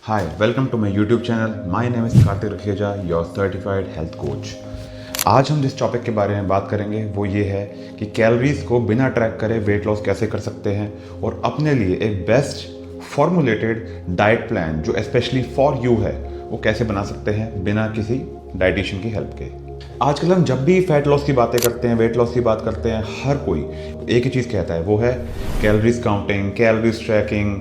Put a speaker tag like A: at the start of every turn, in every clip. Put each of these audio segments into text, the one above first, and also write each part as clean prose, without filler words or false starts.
A: Hi, welcome to my YouTube channel. My name is Kartik Rakheja, your certified health coach. आज हम जिस topic के बारे में बात करेंगे वो ये है कि कैलोरीज को बिना ट्रैक करे वेट लॉस कैसे कर सकते हैं और अपने लिए एक बेस्ट फॉर्मुलेटेड डाइट प्लान जो स्पेशली फॉर यू है वो कैसे बना सकते हैं बिना किसी डाइटिशियन की हेल्प के। आजकल हम जब भी फैट लॉस की बातें करते हैं, वेट लॉस की बात करते हैं, हर कोई एक ही चीज़ कहता है, वो है कैलोरीज काउंटिंग, कैलोरीज ट्रैकिंग,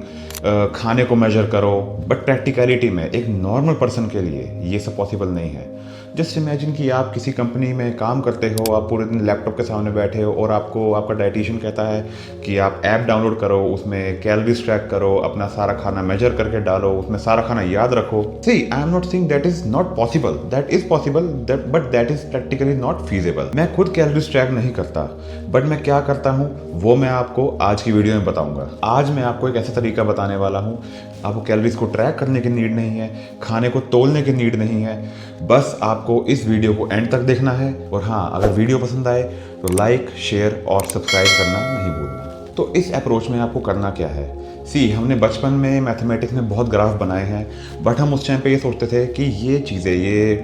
A: खाने को मेजर करो। बट प्रैक्टिकलिटी में एक नॉर्मल पर्सन के लिए ये सब पॉसिबल नहीं है। जस्ट इमेजिन कि आप किसी कंपनी में काम करते हो, आप पूरे दिन लैपटॉप के सामने बैठे हो और आपको आपका डाइटिशियन कहता है कि आप ऐप डाउनलोड करो, उसमें कैलोरीज ट्रैक करो, अपना सारा खाना मेजर करके डालो, उसमें सारा खाना याद रखो। See, I am not saying that is not possible, that is possible, but that is practically not feasible. मैं खुद कैलोरीज ट्रैक नहीं करता, बट मैं क्या करता हूँ वो मैं आपको आज की वीडियो में बताऊंगा। आज मैं आपको एक ऐसा तरीका बताने वाला हूँ, आपको कैलोरीज को ट्रैक करने की नीड नहीं है, खाने को तोलने की नीड नहीं है, बस आपको इस वीडियो को एंड तक देखना है। और हाँ, अगर वीडियो पसंद आए तो लाइक, शेयर और सब्सक्राइब करना नहीं भूलना। तो इस अप्रोच में आपको करना क्या है? सी, हमने बचपन में मैथमेटिक्स में बहुत ग्राफ बनाए हैं, बट हम उस टाइम पे ये सोचते थे कि ये चीज़ें, ये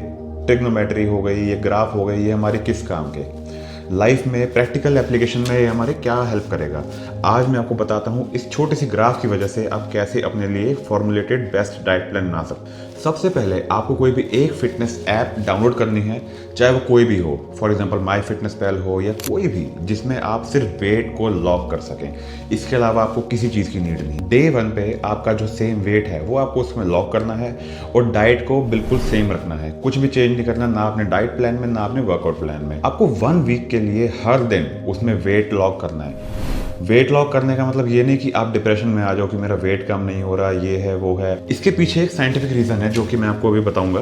A: ट्रिग्नोमेट्री हो गई, ये ग्राफ हो गई, ये हमारे किस काम के। लाइफ में प्रैक्टिकल एप्लीकेशन में ये हमारे क्या हेल्प करेगा। आज मैं आपको बताता हूँ इस छोटे सी ग्राफ की वजह से आप कैसे अपने लिए फॉर्मुलेटेड बेस्ट डाइट प्लान बना सकते हैं। सबसे पहले आपको कोई भी एक फिटनेस ऐप डाउनलोड करनी है, चाहे वो कोई भी हो, फॉर एग्जांपल माई फिटनेस पैल हो या कोई भी, जिसमें आप सिर्फ वेट को लॉक कर सकें। इसके अलावा आपको किसी चीज़ की नीड नहीं। डे 1 पे आपका जो सेम वेट है वो आपको उसमें लॉक करना है और डाइट को बिल्कुल सेम रखना है, कुछ भी चेंज नहीं करना, ना अपने डाइट प्लान में ना अपने वर्कआउट प्लान में। आपको 1 वीक के लिए हर दिन उसमें वेट लॉक करना है। वेट लॉक करने का मतलब ये नहीं कि आप डिप्रेशन में आ जाओ कि मेरा वेट कम नहीं हो रहा, ये है वो है। इसके पीछे एक साइंटिफिक रीज़न है जो कि मैं आपको अभी बताऊंगा।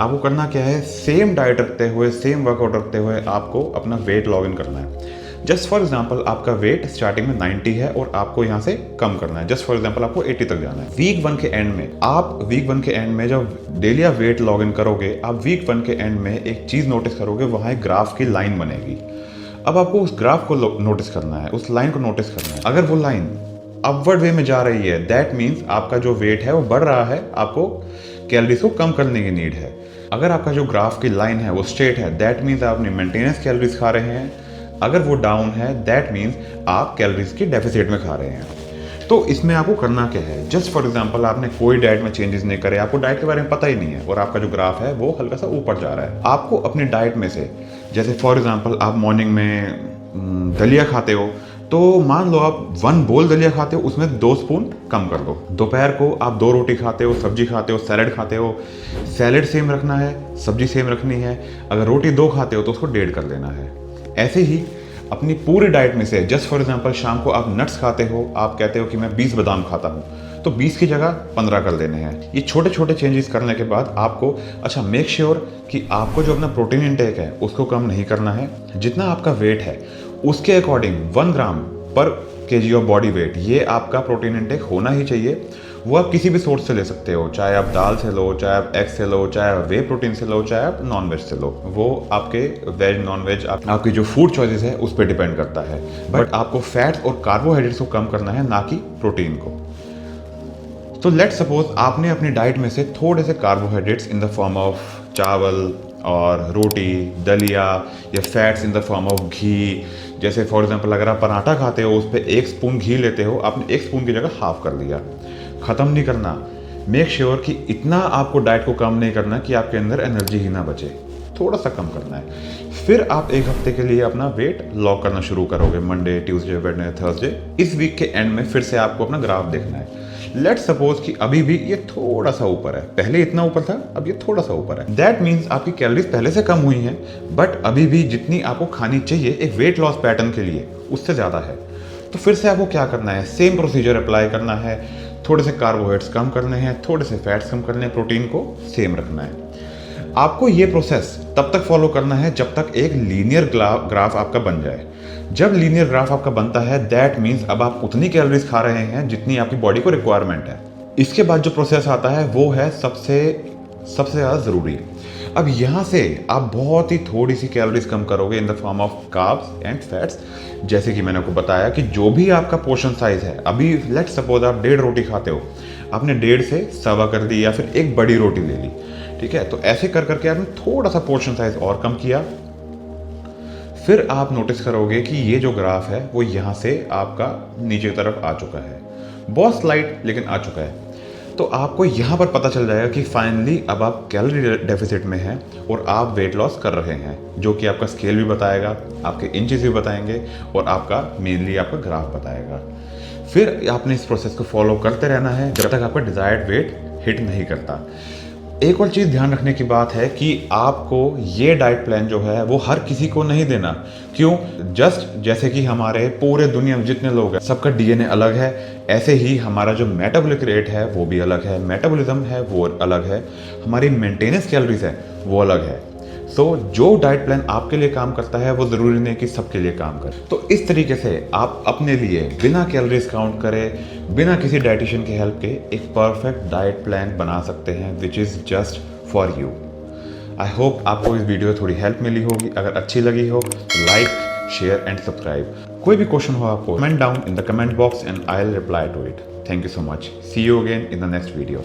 A: आपको करना क्या है, सेम डाइट रखते हुए, सेम वर्कआउट रखते हुए आपको अपना वेट लॉग इन करना है। जस्ट फॉर एग्जाम्पल आपका वेट स्टार्टिंग में 90 है और आपको यहाँ से कम करना है। जस्ट फॉर एग्जाम्पल आपको 80 तक जाना है। वीक 1 के एंड में जब डेली आप वेट लॉग इन करोगे, आप वीक 1 के एंड में एक चीज़ नोटिस करोगे, वहाँ एक ग्राफ की लाइन बनेगी। अब आपको उस ग्राफ को नोटिस करना है, उस लाइन को नोटिस करना है। अगर वो लाइन अपवर्ड वे में जा रही है, दैट मीन्स आपका जो वेट है वो बढ़ रहा है, आपको कैलोरीज को कम करने की नीड है। अगर आपका जो ग्राफ की लाइन है वो स्ट्रेट है, दैट मीन्स आप अपनी मेंटेनेंस कैलोरीज खा रहे हैं। अगर वो डाउन है, दैट मीन्स आप कैलोरीज की डेफिसिट में खा रहे हैं। तो इसमें आपको करना क्या है, जस्ट फॉर एग्जांपल आपने कोई डाइट में चेंजेस नहीं करे, आपको डाइट के बारे में पता ही नहीं है और आपका जो ग्राफ है वो हल्का सा ऊपर जा रहा है। आपको अपनी डाइट में से, जैसे फॉर एग्जांपल आप मॉर्निंग में दलिया खाते हो, तो मान लो आप 1 बोल दलिया खाते हो, उसमें 2 स्पून कम कर दो। दोपहर को आप 2 रोटी खाते हो, सब्जी खाते हो, सैलेड खाते हो, सैलेड सेम रखना है, सब्जी सेम रखनी है। अगर रोटी 2 खाते हो तो उसको 1.5 कर देना है। ऐसे ही अपनी पूरी डाइट में से, जस्ट फॉर एग्जांपल शाम को आप नट्स खाते हो, आप कहते हो कि मैं 20 बादाम खाता हूँ, तो 20 की जगह 15 कर देने हैं। ये छोटे छोटे चेंजेस करने के बाद आपको मेक श्योर कि आपको जो अपना प्रोटीन इंटेक है उसको कम नहीं करना है। जितना आपका वेट है उसके अकॉर्डिंग 1 ग्राम पर केजी ऑफ बॉडी वेट ये आपका प्रोटीन इंटेक होना ही चाहिए। वो आप किसी भी सोर्स से ले सकते हो, चाहे आप दाल से लो, चाहे आप एग से लो, चाहे आप वे प्रोटीन से लो, चाहे आप नॉन वेज से लो। वो आपके वेज नॉन वेज आपकी जो फूड चॉइसेस है उस पर डिपेंड करता है। बट आपको फैट्स और कार्बोहाइड्रेट्स को कम करना है, ना कि प्रोटीन को। तो लेट सपोज आपने अपनी डाइट में से थोड़े से carbohydrates in the form of चावल और रोटी, दलिया, या fats in the form of ghee. जैसे फॉर एग्जांपल अगर आप पराठा खाते हो, उस पर 1 स्पून घी लेते हो, आपने 1 स्पून की जगह हाफ कर लिया। ख़त्म नहीं करना, मेक श्योर कि इतना आपको डाइट को कम नहीं करना कि आपके अंदर एनर्जी ही ना बचे, थोड़ा सा कम करना है। फिर आप 1 हफ्ते के लिए अपना वेट लॉक करना शुरू करोगे, मंडे, ट्यूसडे, वेडनेसडे, थर्सडे। इस वीक के एंड में फिर से आपको अपना ग्राफ देखना है। लेट सपोज कि अभी भी ये थोड़ा सा ऊपर है, पहले इतना ऊपर था, अब ये थोड़ा सा ऊपर है। दैट मीन्स आपकी कैलोरीज पहले से कम हुई हैं, बट अभी भी जितनी आपको खानी चाहिए एक वेट लॉस पैटर्न के लिए उससे ज़्यादा है। तो फिर से आपको क्या करना है, सेम प्रोसीजर अप्लाई करना है। थोड़े से कार्बोहाइड्रेट्स कम करने हैं, थोड़े से फैट्स कम करने हैं, प्रोटीन को सेम रखना है। आपको ये प्रोसेस तब तक फॉलो करना है जब तक एक लीनियर ग्राफ आपका बन जाए। जब लीनियर ग्राफ आपका बनता है, दैट मीन्स अब आप उतनी कैलोरीज खा रहे हैं जितनी आपकी बॉडी को रिक्वायरमेंट है। इसके बाद जो प्रोसेस आता है वो है सबसे ज़्यादा ज़रूरी। अब यहाँ से आप बहुत ही थोड़ी सी कैलोरीज कम करोगे इन the form of carbs and fats. जैसे कि मैंने आपको बताया कि जो भी आपका पोर्शन साइज है, अभी लेट सपोज आप 1.5 रोटी खाते हो, आपने 1.5 से 1.25 कर दी या फिर एक बड़ी रोटी ले ली, ठीक है। तो ऐसे कर करके आपने थोड़ा सा पोर्शन साइज और कम किया। फिर आप नोटिस करोगे कि ये जो ग्राफ है वो यहाँ से आपका नीचे की तरफ आ चुका है, बहुत स्लाइट लेकिन आ चुका है। तो आपको यहाँ पर पता चल जाएगा कि फाइनली अब आप कैलोरी डेफिसिट में हैं और आप वेट लॉस कर रहे हैं, जो कि आपका स्केल भी बताएगा, आपके इंचेस भी बताएंगे और आपका मेनली आपका ग्राफ बताएगा। फिर आपने इस प्रोसेस को फॉलो करते रहना है जब तक आपका डिजायर्ड वेट हिट नहीं करता। एक और चीज़ ध्यान रखने की बात है कि आपको ये डाइट प्लान जो है वो हर किसी को नहीं देना। क्यों? जस्ट जैसे कि हमारे पूरे दुनिया में जितने लोग हैं सबका डीएनए अलग है, ऐसे ही हमारा जो मेटाबॉलिक रेट है वो भी अलग है, मेटाबॉलिज्म है वो अलग है, हमारी मेंटेनेंस कैलोरीज है वो अलग है। सो जो डाइट प्लान आपके लिए काम करता है वो ज़रूरी नहीं कि सबके लिए काम करे। तो इस तरीके से आप अपने लिए बिना कैलोरीज काउंट करे, बिना किसी डाइटिशियन की हेल्प के एक परफेक्ट डाइट प्लान बना सकते हैं which is just for you. I hope आपको इस वीडियो में थोड़ी हेल्प मिली होगी। अगर अच्छी लगी हो तो लाइक, शेयर एंड सब्सक्राइब। कोई भी क्वेश्चन हो आपको, comment down in the comment box and I will reply to it. Thank you so much. See you again in the next video.